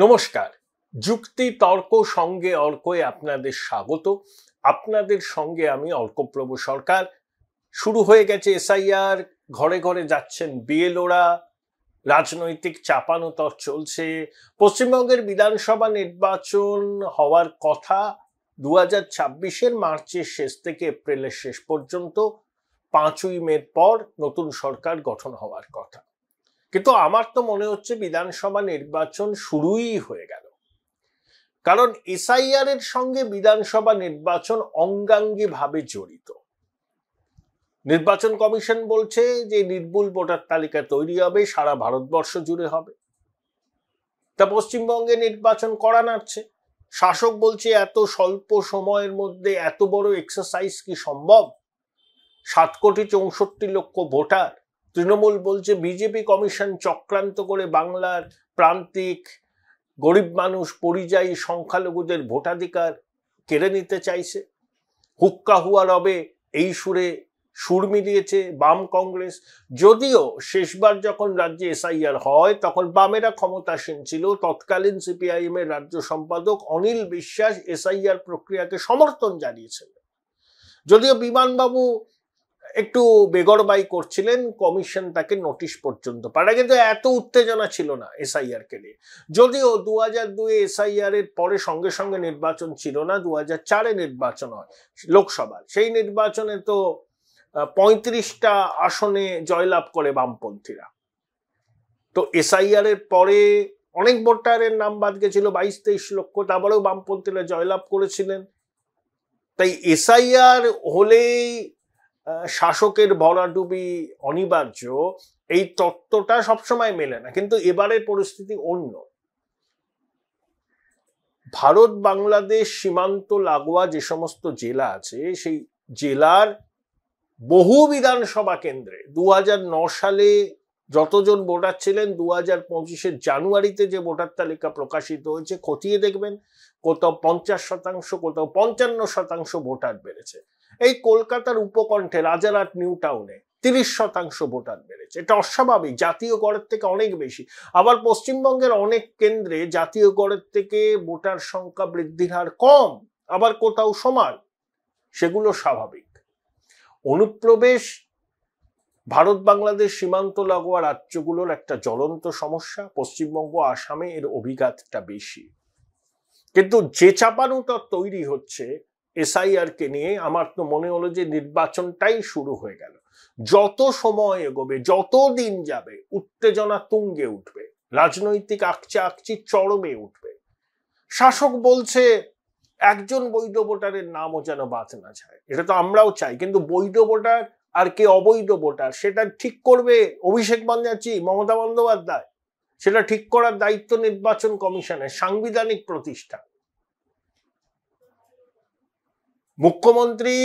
নমস্কার। যুক্তি তর্ক সঙ্গে অর্কয়ে আপনাদের স্বাগত। আপনাদের সঙ্গে আমি অর্কপ্রভু সরকার। শুরু হয়ে গেছে এসআইআর, ঘরে ঘরে যাচ্ছেন বিএলওরা, রাজনৈতিক চাপানোতর চলছে। পশ্চিমবঙ্গের বিধানসভা নির্বাচন হওয়ার কথা 2026-এর মার্চের শেষ থেকে এপ্রিলের শেষ পর্যন্ত। 5ই মের পর নতুন সরকার গঠন হওয়ার কথা, কিন্তু আমার তো মনে হচ্ছে বিধানসভা নির্বাচন শুরুই হয়ে গেল। কারণ এসআইআর এর সঙ্গে বিধানসভা নির্বাচন অঙ্গাঙ্গী ভাবে জড়িত। নির্বাচন কমিশন বলছে যে নির্ভুল ভোটার তালিকা তৈরি হবে, সারা ভারতবর্ষ জুড়ে হবে। তা পশ্চিমবঙ্গে নির্বাচন করা নাড়ছে। শাসক বলছে এত স্বল্প সময়ের মধ্যে এত বড় এক্সারসাইজ কি সম্ভব? 7,64,00,000 ভোটার। তৃণমূল বলছে বিজেপি কমিশন চক্রান্ত করে বাংলার প্রান্তিক গরিব মানুষ, পরিযায়ী সংখ্যালঘুদের ভোটাধিকার কেড়ে নিতে চাইছে। হুক্কা হুয়া রবে এই সুরে সুর মিলিয়েছে বাম কংগ্রেস। যদিও শেষবার যখন রাজ্যে এসআইআর হয় তখন বামেরা ক্ষমতাসীন ছিল। তৎকালীন সিপিআইএম এর রাজ্য সম্পাদক অনিল বিশ্বাস এসআইআর প্রক্রিয়াকে সমর্থন জানিয়েছিলেন। যদিও বিমানবাবু একটু বেগরবাই করছিলেন, কমিশন তাকে নোটিশ পর্যন্ত পাঠায়, কিন্তু এত উত্তেজনা ছিল না এসআইআর কে নিয়ে। যদিও 2002 এসআইআর এর পরে সঙ্গে সঙ্গে নির্বাচন ছিল না, 2004-এ নির্বাচন হয় লোকসভার। সেই নির্বাচনে তো 35টা আসনে জয়লাভ করে বামপন্থীরা। তো এসআইআর এর পরে অনেক ভোটারের নাম বাদ গেছিল, 22-23 লক্ষ, তারপরেও বামপন্থীরা জয়লাভ করেছিলেন। তাই এসআইআর হলেই শাসকের ভরাডুবি অনিবার্য, এই তত্ত্বটা সবসময় মেলে না। কিন্তু এবারের পরিস্থিতি অন্য। ভারত বাংলাদেশ সীমান্ত লাগোয়া যে সমস্ত জেলা আছে, সেই জেলার বহু বিধানসভা কেন্দ্রে 2009 সালে যতজন ভোটার ছিলেন, 2025-এর জানুয়ারিতে যে ভোটার তালিকা প্রকাশিত হয়েছে, খতিয়ে দেখবেন কোথাও 50%, কোথাও 55% ভোটার বেড়েছে। এই কলকাতার উপকণ্ঠে রাজারহাট নিউ টাউনে 30% ভোটার বেড়েছে। এটা অস্বাভাবিক, জাতীয় গড়ের থেকে অনেক বেশি। আবার পশ্চিমবঙ্গের অনেক কেন্দ্রে জাতীয় গড়ের থেকে ভোটার সংখ্যা বৃদ্ধির হার কম, আবার কোথাও সমান। সেগুলো স্বাভাবিক। অনুপ্রবেশ ভারত বাংলাদেশ সীমান্ত লাগোয়া রাজ্যগুলোর একটা জ্বলন্ত সমস্যা। পশ্চিমবঙ্গ, আসামে এর অভিঘাতটা বেশি। কিন্তু যে চাপানোটা তৈরি হচ্ছে এসআইআর কে নিয়ে, আমার তো মনে হলো যে নির্বাচনটাই শুরু হয়ে গেল। যত সময় এগোবে, যত দিন যাবে, উত্তেজনা তুঙ্গে উঠবে, রাজনৈতিক আকচি চরমে উঠবে। শাসক বলছে একজন বৈধ ভোটারের নামও যেন বাদ না যায়। এটা তো আমরাও চাই, কিন্তু বৈধ ভোটার আর কে অবৈধ ভোটার সেটা ঠিক করবে অভিষেক ব্যানার্জি, মমতা বন্দ্যোপাধ্যায়। সেটা ঠিক করার দায়িত্ব নির্বাচন কমিশনের, সাংবিধানিক প্রতিষ্ঠান। মুখ্যমন্ত্রী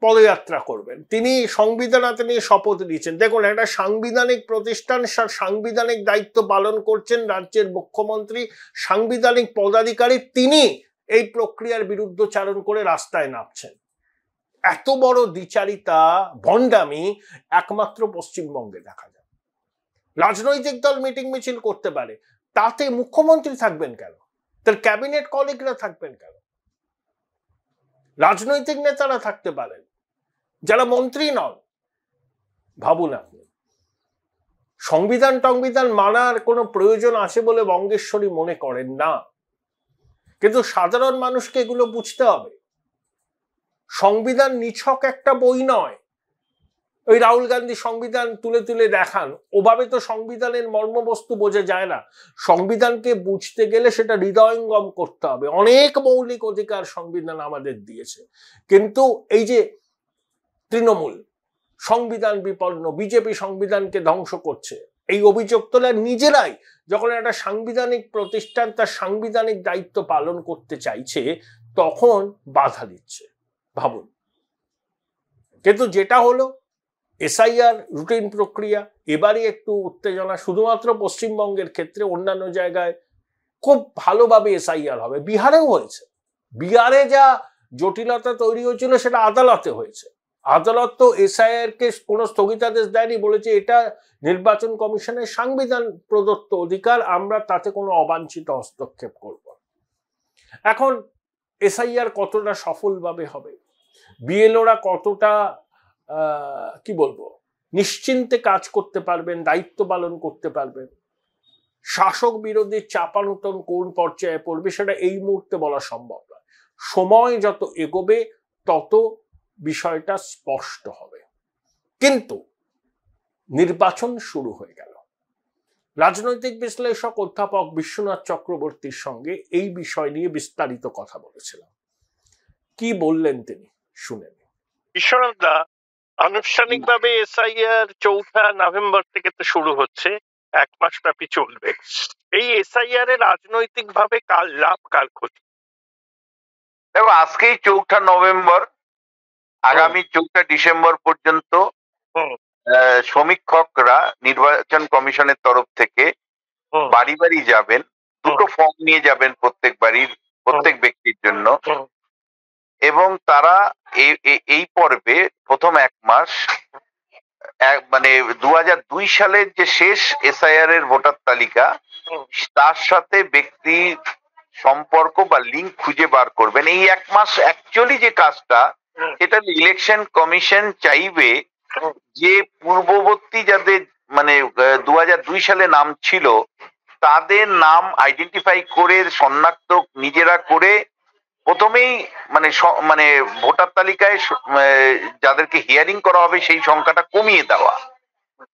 পদযাত্রা করবেন, তিনি সংবিধান হাতে নিয়ে শপথ নিয়েছেন। দেখুন, একটা সাংবিধানিক প্রতিষ্ঠান, সাংবিধানিক দায়িত্ব পালন করছেন রাজ্যের মুখ্যমন্ত্রী, সাংবিধানিক পদাধিকারী। তিনি এই প্রক্রিয়ার বিরুদ্ধচারণ করে রাস্তায় নামছেন। এত বড় দ্বিচারিতা, ভণ্ডামি একমাত্র পশ্চিমবঙ্গে দেখা যায়। রাজনৈতিক দল মিটিং মিছিল করতে পারে, তাতে মুখ্যমন্ত্রী থাকবেন কেন? তার ক্যাবিনেট কলিগরা থাকবেন কেন? রাজনৈতিক নেতারা থাকতে পারেন, যারা মন্ত্রী নন। ভাবুন আপনি, সংবিধান মানার কোনো প্রয়োজন আছে বলে বঙ্গেশ্বরী মনে করেন না, কিন্তু সাধারণ মানুষকে এগুলো বুঝতে হবে। সংবিধান নিছক একটা বই নয়। ওই রাহুল গান্ধী সংবিধান তুলে তুলে দেখান, ওভাবে তো সংবিধানের মর্মবস্তু বোঝা যায় না। সংবিধানকে বুঝতে গেলে সেটা হৃদয়ঙ্গম করতে হবে। অনেক মৌলিক অধিকার সংবিধান আমাদের দিয়েছে, কিন্তু এই যে তৃণমূল সংবিধান বিপন্ন, বিজেপি সংবিধানকে ধ্বংস করছে, এই অভিযোগ তোলা নিজেরাই যখন একটা সাংবিধানিক প্রতিষ্ঠান তার সাংবিধানিক দায়িত্ব পালন করতে চাইছে, তখন বাধা দিচ্ছে। ভাবুন। কিন্তু যেটা হলো এসআইআর রুটিন প্রক্রিয়া, এবারই একটু উত্তেজনা শুধুমাত্র পশ্চিমবঙ্গের ক্ষেত্রে। অন্যান্য জায়গায় খুব ভালোভাবে এসআইআর হবে। বিহারেও হয়েছে। বিহারে যা জটিলতা তৈরি হয়েছিল সেটা আদালতে হয়েছে। আদালত তো এসআইআর কে কোনো স্থগিতাদেশ দেয়নি, বলেছে এটা নির্বাচন কমিশনের সাংবিধান প্রদত্ত অধিকার, আমরা তাতে কোনো অবাঞ্ছিত হস্তক্ষেপ করব। এখন এসআইআর কতটা সফলভাবে হবে, বিএলওরা কতটা কি বলবো নিশ্চিন্তে কাজ করতে পারবেন, দায়িত্ব পালন করতে পারবেন, শাসক বিরোধী চাপানুতন কোন পর্যায়ে পড়বে সেটা এই মুহূর্তে বলা সম্ভব নয়। সময় যত এগোবে তত বিষয়টা স্পষ্ট হবে। কিন্তু নির্বাচন শুরু হয়ে গেল। রাজনৈতিক বিশ্লেষক অধ্যাপক বিশ্বনাথ চক্রবর্তীর সঙ্গে এই বিষয় নিয়ে বিস্তারিত কথা বলেছিলাম। কি বললেন তিনি শুনেন। বিশ্বনাথ দা, আনুষ্ঠানিকভাবে এসআইআর 4 নভেম্বর থেকে তো শুরু হচ্ছে, 1 মাস ব্যাপী চলবে। এই এসআইআর এর রাজনৈতিক ভাবে কার লাভ কার ক্ষতি? দেখো, আজকেই 4 নভেম্বর, আগামী 4 ডিসেম্বর পর্যন্ত সমীক্ষকরা নির্বাচন কমিশনের তরফ থেকে বাড়ি বাড়ি যাবেন, দুটো ফর্ম নিয়ে যাবেন প্রত্যেক বাড়ির প্রত্যেক ব্যক্তির জন্য, এবং তারা এই পর্বে প্রথম 1 মাস মানে 2002 সালের যে শেষ এসআইআর এর ভোটার তালিকা, তার সাথে ব্যক্তি সম্পর্ক বা লিঙ্ক খুঁজে বার করবেন। এই 1 মাস অ্যাকচুয়ালি যে কাজটা, সেটা ইলেকশন কমিশন চাইবে যে পূর্ববর্তী যাদের মানে 2002 সালে নাম ছিল, তাদের নাম আইডেন্টিফাই করে শনাক্ত নিজেরা করে প্রথমেই মানে ভোটার তালিকায় যাদেরকে হিয়ারিং করা হবে সেই সংখ্যাটা কমিয়ে দেওয়া।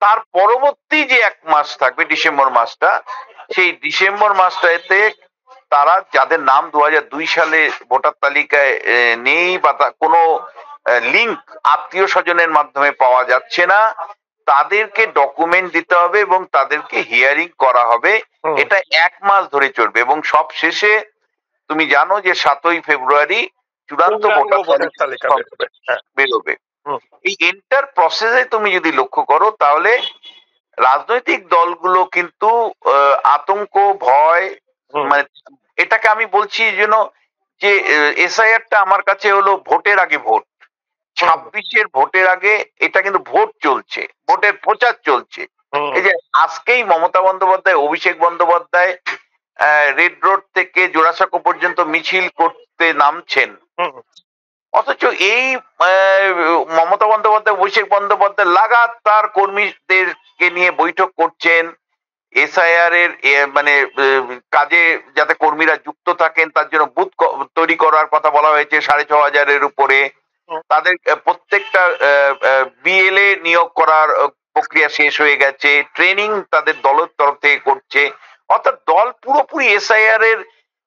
তার পরবর্তী যে 1 মাস থাকবে, ডিসেম্বর মাসটা, সেই ডিসেম্বর মাসটাতে তারা যাদের নাম 2002 সালে ভোটার তালিকায় নেই বা কোনো লিঙ্ক আত্মীয় স্বজনের মাধ্যমে পাওয়া যাচ্ছে না, তাদেরকে ডকুমেন্ট দিতে হবে এবং তাদেরকে হিয়ারিং করা হবে। এটা 1 মাস ধরে চলবে এবং সব শেষে তুমি জানো যে 7ই ফেব্রুয়ারি চূড়ান্ত ভোটার তালিকা বেরোবে। এই এন্টার প্রসেসে তুমি যদি লক্ষ্য করো, তাহলে রাজনৈতিক দলগুলো কিন্তু আতঙ্ক, ভয়, মানে এটাকে আমি বলছি যেন যে এসআইআরটা আমার কাছে হলো ভোটের আগে ভোট। 26-এর ভোটের আগে এটা কিন্তু ভোট চলছে, ভোটের প্রচার চলছে। এই যে আজকেই মমতা বন্দ্যোপাধ্যায়, অভিষেক বন্দ্যোপাধ্যায় রেড রোড থেকে জোড়াসাঁকো পর্যন্ত মিছিল করতে নামছেন, অথচ এই মমতা বন্দ্যোপাধ্যায়, অভিষেক বন্দ্যোপাধ্যায় লাগাতার কর্মীদেরকে নিয়ে বৈঠক করছেন। এসআইআর এর মানে কাজে যাতে কর্মীরা যুক্ত থাকেন তার জন্য বুথ তৈরি করার কথা বলা হয়েছে 6,500-এর উপরে। তাদের প্রত্যেকটা বিএলএ নিয়োগ করার প্রক্রিয়া শেষ হয়ে গেছে, ট্রেনিং তাদের দলের তরফ থেকে করছে। অর্থাৎ দল পুরোপুরি এসআইআর এর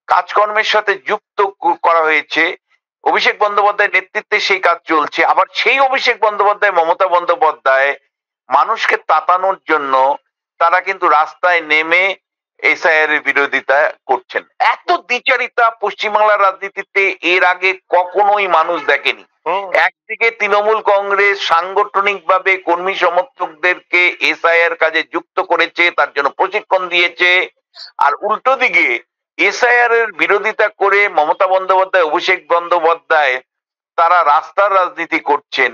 কাজকর্মের সাথে যুক্ত করা হয়েছে। অভিষেক বন্দ্যোপাধ্যায়ের নেতৃত্বে সেই কাজ চলছে। আবার সেই অভিষেক বন্দ্যোপাধ্যায়, মমতা বন্দ্যোপাধ্যায় মানুষকে তাতানোর জন্য তারা কিন্তু রাস্তায় নেমে এসআইআর এর বিরোধিতা করছেন। এত দ্বিচারিতা পশ্চিমবাংলার রাজনীতিতে এর আগে কখনোই মানুষ দেখেনি। একদিকে তৃণমূল কংগ্রেস সাংগঠনিকভাবে কর্মী সমর্থকদেরকে এসআইআর কাজে যুক্ত করেছে, তার জন্য প্রশিক্ষণ দিয়েছে, আর উল্টো দিকে এসআইআর এর বিরোধিতা করে মমতা বন্দ্যোপাধ্যায়, অভিষেক বন্দ্যোপাধ্যায় তারা রাস্তার রাজনীতি করছেন।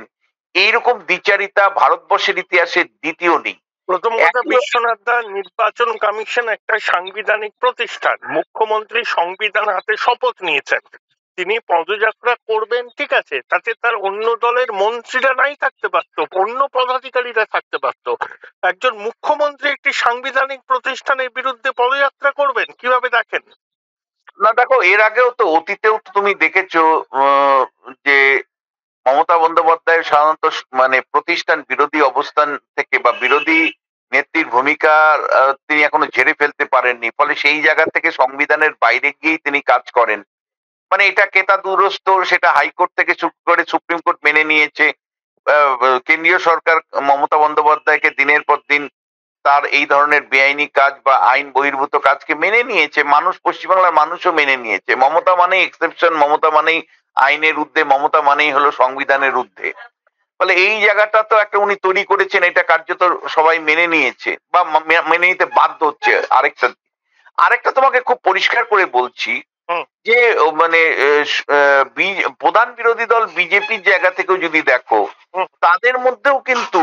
এইরকম দ্বিচারিতা ভারতবর্ষের ইতিহাসে দ্বিতীয় নেই। প্রথম কথা, বিশ্বনাথ দা, নির্বাচন কমিশন একটা সাংবিধানিক প্রতিষ্ঠান। মুখ্যমন্ত্রী সংবিধান হাতে শপথ নিয়েছেন, তিনি পদযাত্রা করবেন, ঠিক আছে, তাতে তার অন্য দলের মন্ত্রীরা নাই থাকতে পারতো, অন্য পদাধিকারীরা থাকতে পারতো। একজন মুখ্যমন্ত্রী একটি সাংবিধানিক প্রতিষ্ঠানের বিরুদ্ধে পদযাত্রা করবেন, কিভাবে দেখেন? না দেখো, এর আগেও তো অতীতেও তুমি দেখেছো যে মমতা বন্দ্যোপাধ্যায় সাধারণত মানে প্রতিষ্ঠান বিরোধী অবস্থান থেকে বা বিরোধী নেত্রীর ভূমিকা তিনি এখনো ঝেড়ে ফেলতে পারেননি, ফলে সেই জায়গা থেকে সংবিধানের বাইরে গিয়েই তিনি কাজ করেন। মানে এটা কেতা দুরস্ত, সেটা হাইকোর্ট থেকে শুরু করে সুপ্রিম কোর্ট মেনে নিয়েছে। কেন্দ্রীয় সরকার মমতা বন্দ্যোপাধ্যায়কে দিনের পর দিন তার এই ধরনের বেআইনি কাজ বা আইন বহির্ভূত কাজকে মেনে নিয়েছে। মানুষ, পশ্চিমবাংলার মানুষও মেনে নিয়েছে। মমতা মানেই এক্সেপশন, মমতা মানেই আইনের ঊর্ধ্বে, মমতা মানেই হলো সংবিধানের ঊর্ধ্বে। ফলে এই জায়গাটা তো একটা উনি তৈরি করেছেন, এটা কার্যত সবাই মেনে নিয়েছে বা মেনে নিতে বাধ্য হচ্ছে। আরেকটা তোমাকে খুব পরিষ্কার করে বলছি, যে মানে প্রধান বিরোধী দল বিজেপির জায়গা থেকেও যদি দেখো, তাদের মধ্যেও কিন্তু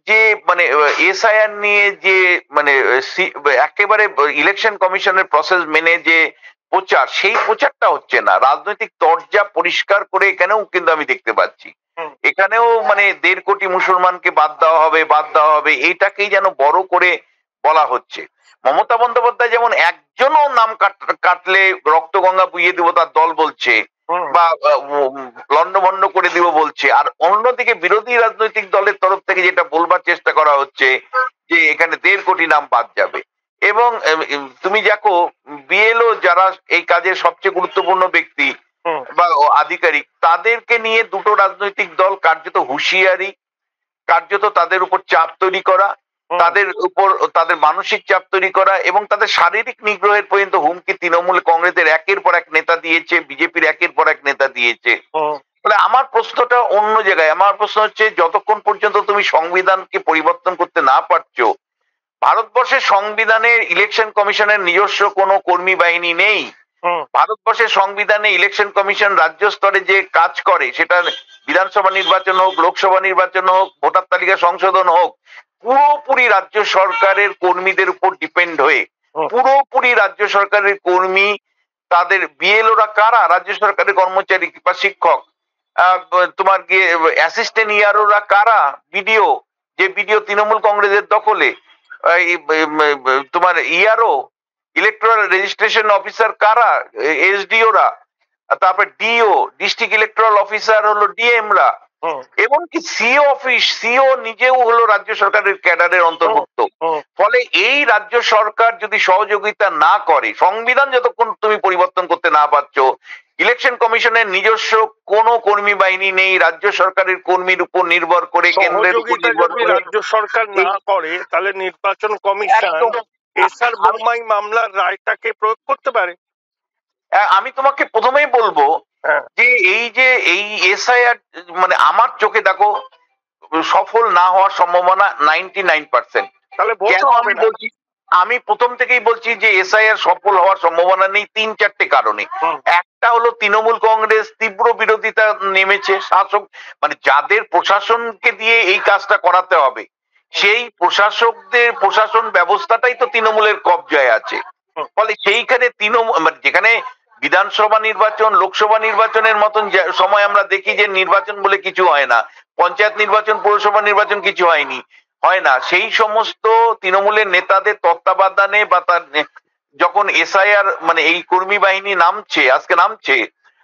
যে মানে এসআইআর নিয়ে যে মানে একেবারে ইলেকশন কমিশনের প্রসেস মেনে যে প্রচার, সেই প্রচারটা হচ্ছে না। রাজনৈতিক তরজা পরিষ্কার করে এখানেও কিন্তু আমি দেখতে পাচ্ছি, এখানেও মানে 1.5 কোটি মুসলমানকে বাদ দেওয়া হবে এইটাকেই যেন বড় করে বলা হচ্ছে। মমতা বন্দ্যোপাধ্যায় যেমন একজনও নাম কাটলে রক্তগঙ্গা বুইয়ে দিব তার দল বলছে, বা লন্ডভন্ড করে দিব বলছে, আর অন্যদিকে বিরোধী রাজনৈতিক দলের তরফ থেকে যেটা বলবার চেষ্টা করা হচ্ছে যে এখানে 1.5 কোটি নাম বাদ যাবে। এবং তুমি দেখো বিএলও যারা এই কাজের সবচেয়ে গুরুত্বপূর্ণ ব্যক্তি বা আধিকারিক, তাদেরকে নিয়ে দুটো রাজনৈতিক দল কার্যত হুঁশিয়ারি, কার্যত তাদের উপর চাপ তৈরি করা, তাদের উপর তাদের মানসিক চাপ তৈরি করা এবং তাদের শারীরিক নিগ্রহের পর্যন্ত হুমকি তৃণমূল কংগ্রেসের একের পর এক নেতা দিয়েছে, বিজেপির একের পর এক নেতা দিয়েছে। তাহলে আমার প্রশ্নটা অন্য জায়গায়। আমার প্রশ্ন হচ্ছে, যতক্ষণ পর্যন্ত তুমি সংবিধানকে পরিবর্তন করতে না পারছো, ভারতবর্ষের সংবিধানে ইলেকশন কমিশনের নিজস্ব কোনো কর্মী বাহিনী নেই। ভারতবর্ষের সংবিধানে ইলেকশন কমিশন রাজ্য স্তরে যে কাজ করে, সেটা বিধানসভা নির্বাচন হোক, লোকসভা নির্বাচন হোক, ভোটার তালিকা সংশোধন হোক, পুরোপুরি রাজ্য সরকারের কর্মীদের উপর ডিপেন্ড হয়ে, পুরোপুরি রাজ্য সরকারের কর্মী, তাদের বিএলওরা কারা? রাজ্য সরকারের কর্মচারী বা শিক্ষক। তোমার গিয়ে অ্যাসিস্ট্যান্ট ইয়ারওরা কারা? বিডিও, যে বিডিও তৃণমূল কংগ্রেসের দখলে। তোমার ইয়ারও, ইলেকট্রাল রেজিস্ট্রেশন অফিসার কারা? এসডিওরা। তারপর ডিও, ডিস্ট্রিক্ট ইলেকট্রাল অফিসার হলো ডিএমরা। এমনকি সিও অফিস, সিও নিজেও হলো রাজ্য সরকারের ক্যাডারের অন্তর্ভুক্ত। ফলে এই রাজ্য সরকার যদি সহযোগিতা না করে, সংবিধান যতক্ষণ তুমি পরিবর্তন করতে না পারছো, ইলেকশন কমিশনের নিজস্ব কোনো কর্মী বাহিনী নেই, রাজ্য সরকারের কর্মীর উপর নির্ভর করে, কেন্দ্রের উপর নির্ভর করে রাজ্য সরকার না করে, তাহলে নির্বাচন কমিশন এসআর বোম্মাই মামলার রায়টাকে প্রয়োগ করতে পারে। আমি তোমাকে প্রথমেই বলবো যে এই এসআইআর মানে আমার চোখে দেখো সফল না হওয়ার সম্ভাবনা 99%। তাহলে আমি প্রথম থেকেই বলছি যে এসআইআর সফল হওয়ার সম্ভাবনা নেই 3-4টে কারণে। একটা হলো তৃণমূল কংগ্রেস তীব্র বিরোধিতা নেমেছে, শাসক মানে যাদের প্রশাসনকে দিয়ে এই কাজটা করাতে হবে, সেই প্রশাসন ব্যবস্থাটাই তো তৃণমূলের কবজায় আছে। ফলে সেইখানে তৃণমূল মানে যেখানে বিধানসভা নির্বাচন, লোকসভা নির্বাচনের মতন সময় আমরা দেখি যে নির্বাচন বলে কিছু হয় না, পঞ্চায়েত নির্বাচন, পৌরসভা নির্বাচন কিছু হয় না, সেই সমস্ত তৃণমূলের নেতাদের তত্ত্বাবধানে বা তার যখন এসআইআর মানে এই কর্মী বাহিনী আজকে নামছে,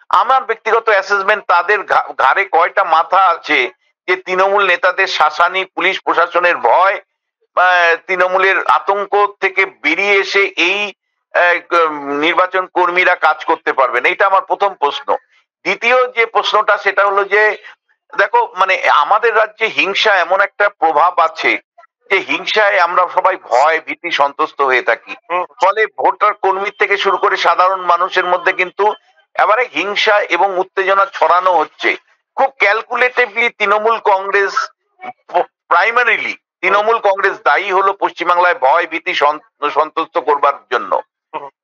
আমার ব্যক্তিগত অ্যাসেসমেন্ট তাদের ঘাড়ে কয়টা মাথা আছে যে তৃণমূল নেতাদের শাসানি, পুলিশ প্রশাসনের ভয়, তৃণমূলের আতঙ্ক থেকে বেরিয়ে এসে এই নির্বাচন কর্মীরা কাজ করতে পারবেন। এইটা আমার প্রথম প্রশ্ন। দ্বিতীয় যে প্রশ্নটা সেটা হলো যে দেখো মানে আমাদের রাজ্যে হিংসা এমন একটা প্রভাব আছে যে হিংসায় আমরা সবাই ভয় ভীতি সন্ত্রস্ত হয়ে থাকি। ফলে ভোটার কর্মী থেকে শুরু করে সাধারণ মানুষের মধ্যে কিন্তু এবারে হিংসা এবং উত্তেজনা ছড়ানো হচ্ছে। খুব ক্যালকুলেটিভলি তৃণমূল কংগ্রেস, প্রাইমারিলি তৃণমূল কংগ্রেস দায়ী হলো পশ্চিমবাংলায় ভয় ভীতি সন্ত্রস্ত করবার জন্য।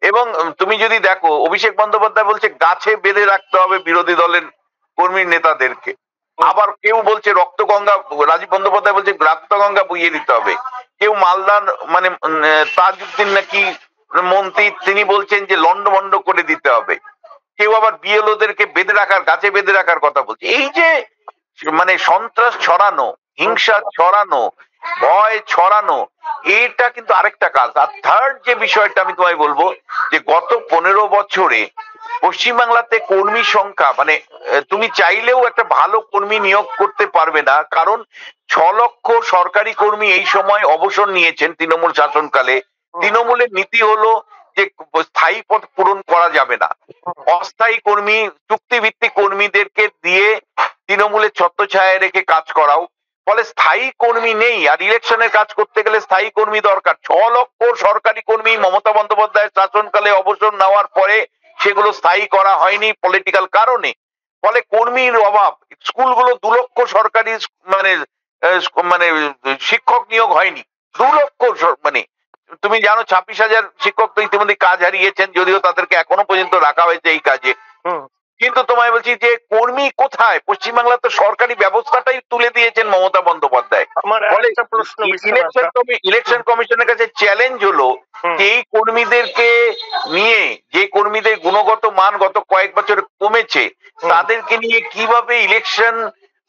এবং তুমি যদি দেখো অভিষেক বন্দ্যোপাধ্যায় বলছে গাছে বেঁধে রাখতে হবে বিরোধী দলের কর্মী নেতাদেরকে, আবার কেউ বলছে রক্তগঙ্গা, রাজীব বন্দ্যোপাধ্যায় বলছে রক্তগঙ্গা বইয়ে দিতে হবে, কেউ মালদার মানে তাজউদ্দিন নাকি মন্ত্রী, তিনি বলছেন যে লন্ডভন্ড করে দিতে হবে, কেউ আবার বিএলওদেরকে বেঁধে রাখার, গাছে বেঁধে রাখার কথা বলছে। এই যে মানে সন্ত্রাস ছড়ানো, হিংসা ছড়ানো, ভয় ছড়ানো, এটা কিন্তু আরেকটা কাজ। আর থার্ড যে বিষয়টা আমি তোমায় বলবো যে গত 15 বছরে পশ্চিমবাংলাতে কর্মী সংখ্যা মানে তুমি চাইলেও একটা ভালো কর্মী নিয়োগ করতে পারবে না, কারণ 6 লক্ষ সরকারি কর্মী এই সময় অবসর নিয়েছেন তৃণমূল শাসনকালে। তৃণমূলের নীতি হলো যে স্থায়ী পদ পূরণ করা যাবে না, অস্থায়ী কর্মী, চুক্তিভিত্তিক কর্মীদেরকে দিয়ে তৃণমূলের ছত্রছায়ায় রেখে কাজ করাও। ফলে স্থায়ী কর্মী নেই, আর ইলেকশনের কাজ করতে গেলে স্থায়ী কর্মী দরকার। 6 লক্ষ সরকারি কর্মী মমতা বন্দ্যোপাধ্যায়ের শাসনকালে অবসর নেওয়ার পরে সেগুলো স্থায়ী করা হয়নি পলিটিক্যাল কারণে। ফলে কর্মীর অভাব। স্কুলগুলো 2 লক্ষ সরকারি মানে শিক্ষক নিয়োগ হয়নি, 2 লক্ষ মানে তুমি জানো 26,000 শিক্ষক তো ইতিমধ্যে কাজ হারিয়েছেন, যদিও তাদেরকে এখনো পর্যন্ত রাখা হয়েছে এই কাজে। কিন্তু তোমায় বলছি যে কর্মী কোথায়? পশ্চিমবাংলা তো সরকারি ব্যবস্থাটাই তুলে দিয়েছেন মমতা বন্দ্যোপাধ্যায়। ইলেকশন কমিশনের কাছে চ্যালেঞ্জ হলো যে এই কর্মীদেরকে নিয়ে, যে কর্মীদের গুণগত মান গত কয়েক বছর কমেছে, তাদেরকে নিয়ে কিভাবে ইলেকশন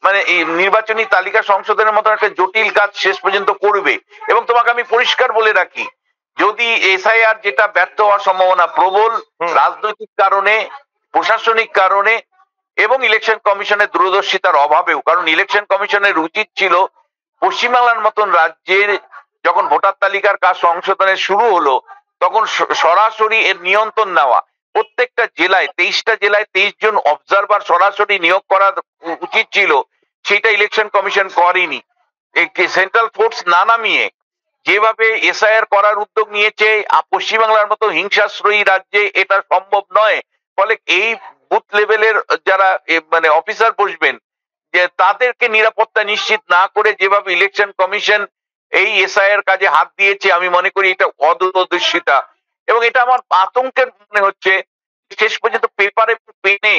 মানে এই নির্বাচনী তালিকা সংশোধনের মতো একটা জটিল কাজ শেষ পর্যন্ত করবে। এবং তোমাকে আমি পরিষ্কার বলে রাখি, যদি এসআইআর যেটা ব্যর্থ হওয়ার সম্ভাবনা প্রবল, রাজনৈতিক কারণে, প্রশাসনিক কারণে এবং ইলেকশন কমিশনের দূরদর্শিতার অভাবেও, কারণ ইলেকশন কমিশনের উচিত ছিল পশ্চিমবাংলার মতন রাজ্যের যখন ভোটার তালিকার কাজ সংশোধনের শুরু হলো তখন সরাসরি এর নিয়ন্ত্রণ নেওয়া। প্রত্যেকটা জেলায় 23টা জেলায় 23 জন অবজারভার সরাসরি নিয়োগ করা উচিত ছিল, সেটা ইলেকশন কমিশন করেনি। সেন্ট্রাল ফোর্স না নামিয়ে যেভাবে এসআইআর করার উদ্যোগ নিয়েছে, পশ্চিমবাংলার মতো হিংসাশ্রয়ী রাজ্যে এটা সম্ভব নয়। ফলে এই বুথ লেভেলের যারা মানে অফিসার বসবেন, যে তাদেরকে নিরাপত্তা নিশ্চিত না করে যেভাবে ইলেকশন কমিশন এই এসআইআর কাজে হাত দিয়েছে, আমি মনে করি এটা অদূরদর্শিতা। এবং এটা আমার আতঙ্কের মনে হচ্ছে শেষ পর্যন্ত পেপারে পেনে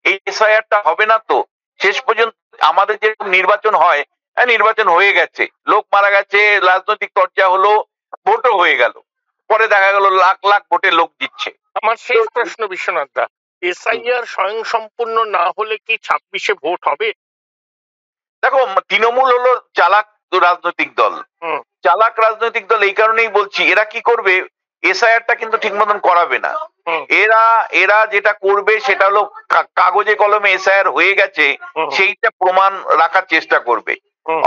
এই এসআইআরটা হবে না। তো শেষ পর্যন্ত আমাদের যে নির্বাচন হয়, নির্বাচন হয়ে গেছে, লোক মারা গেছে, রাজনৈতিক চর্চা হলো, ভোটও হয়ে গেল, পরে দেখা গেল লাখ লাখ ভোটে লোক দিচ্ছে। আমার শেষ প্রশ্ন বিশ্বনাথ দা, এসআইআর স্বয়ং সম্পূর্ণ না হলে কি 26-এ ভোট হবে? দেখো, তৃণমূল হলো চালাক রাজনৈতিক দল। চালাক রাজনৈতিক দল এই কারণেই বলছি, এরা কি করবে, এসআইআরটা কিন্তু ঠিক মতন করাবে না। এরা যেটা করবে সেটা হলো কাগজে কলমে এসআইআর হয়ে গেছে সেইটা প্রমাণ রাখার চেষ্টা করবে।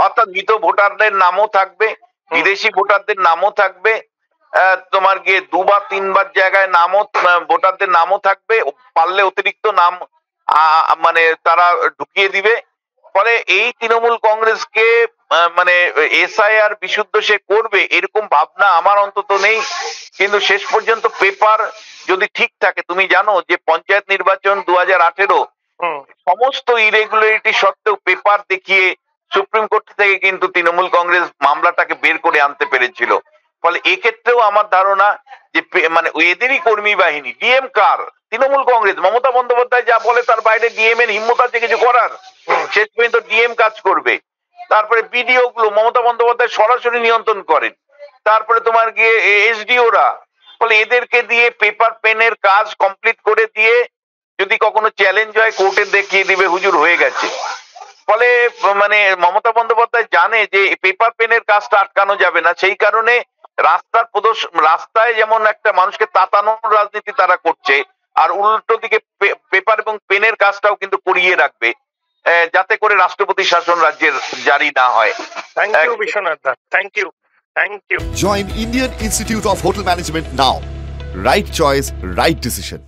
অর্থাৎ মৃত ভোটারদের নামও থাকবে, বিদেশি ভোটারদের নামও থাকবে, তোমার গিয়ে 2 বা 3 বার জায়গায় নামও ভোটারদের নামও থাকবে, পারলে অতিরিক্ত নাম মানে তারা ঢুকিয়ে দিবে। ফলে এই তৃণমূল কংগ্রেসকে মানে এসআইআর বিশুদ্ধ সে করবে এরকম ভাবনা আমার অন্তত নেই। কিন্তু শেষ পর্যন্ত পেপার যদি ঠিক থাকে, তুমি জানো যে পঞ্চায়েত নির্বাচন 2018 সমস্ত ইরেগুলারিটি সত্ত্বেও পেপার দেখিয়ে সুপ্রিম কোর্ট থেকে কিন্তু তৃণমূল কংগ্রেস মামলাটাকে বের করে আনতে পেরেছিল। ফলে এক্ষেত্রেও আমার ধারণা যে মানে এদেরই কর্মী বাহিনী, ডিএম কার, তৃণমূল কংগ্রেস, মমতা বন্দ্যোপাধ্যায় যা বলে তার বাইরে ডিএম এর হিম্মত আছে কিছু করার? শেষ পর্যন্ত ডিএম কাজ করবে। তারপরে বিডিও গুলো মমতা বন্দ্যোপাধ্যায় সরাসরি নিয়ন্ত্রণ করেন। তারপরে তোমার গিয়ে এসডিওরা। ফলে এদেরকে দিয়ে পেপার পেনের কাজ কমপ্লিট করে দিয়ে যদি কখনো চ্যালেঞ্জ হয় কোর্টে দেখিয়ে দিবে হুজুর হয়ে গেছে। ফলে মানে মমতা বন্দ্যোপাধ্যায় জানে যে পেপার পেনের কাজটা আটকানো যাবে না, সেই কারণে রাস্তায় যেমন একটা মানুষকে তাতানোর রাজনীতি তারা করছে, আর উল্টো দিকে পেপার এবং পেনের কাজটাও কিন্তু করিয়ে রাখবে, যাতে করে রাষ্ট্রপতি শাসন রাজ্যের জারি না হয়। থ্যাংক ইউ বিশ্বনাথ দা, thank you, thank you. Join Indian Institute of Hotel Management now. Right choice, right decision.